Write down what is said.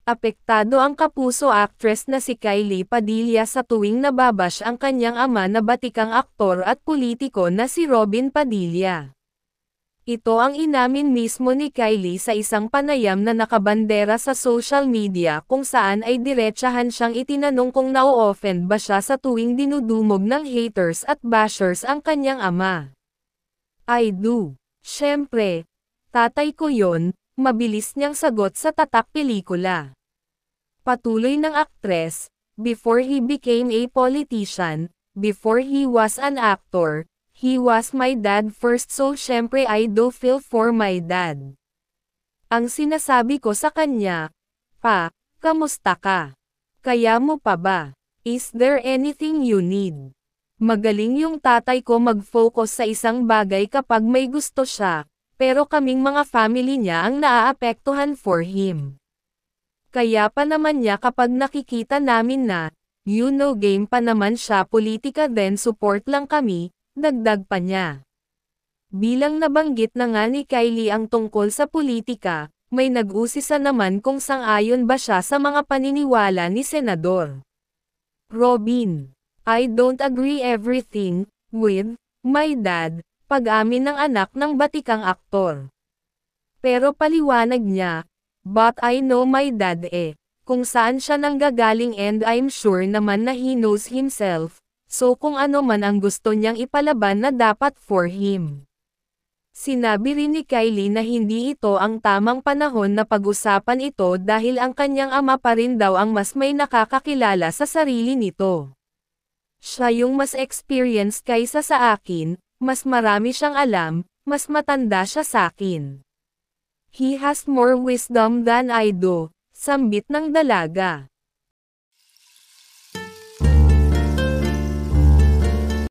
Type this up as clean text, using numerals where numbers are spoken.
Apektado ang kapuso actress na si Kylie Padilla sa tuwing nababash ang kanyang ama na batikang aktor at politiko na si Robin Padilla. Ito ang inamin mismo ni Kylie sa isang panayam na nakabandera sa social media kung saan ay diretsahan siyang itinanong kung nao-offend ba siya sa tuwing dinudumog ng haters at bashers ang kanyang ama. "I do. Syempre. Tatay ko yon," mabilis niyang sagot sa tatak pelikula. Patuloy ng aktres, "Before he became a politician, before he was an actor, he was my dad first, so syempre I do feel for my dad. Ang sinasabi ko sa kanya, Pa, kamusta ka? Kaya mo pa ba? Is there anything you need?" Magaling yung tatay ko mag-focus sa isang bagay kapag may gusto siya, pero kaming mga family niya ang naaapektuhan for him. Kaya pa naman niya kapag nakikita namin na, game pa naman siya politika din, support lang kami, dagdag pa niya. Bilang nabanggit na nga ni Kylie ang tungkol sa politika, may nag-usisa naman kung sang-ayon ba siya sa mga paniniwala ni Senador Robin. "I don't agree everything with my dad," pag-amin ng anak ng batikang aktor. Pero paliwanag niya, "But I know my dad kung saan siya nanggagaling and I'm sure naman na he knows himself, so kung ano man ang gusto niyang ipalaban na dapat for him." Sinabi rin ni Kylie na hindi ito ang tamang panahon na pag-usapan ito dahil ang kanyang ama pa rin daw ang mas may nakakakilala sa sarili nito. "Siya yung mas experienced kaysa sa akin, mas marami siyang alam, mas matanda siya sakin. He has more wisdom than I do," sambit ng dalaga.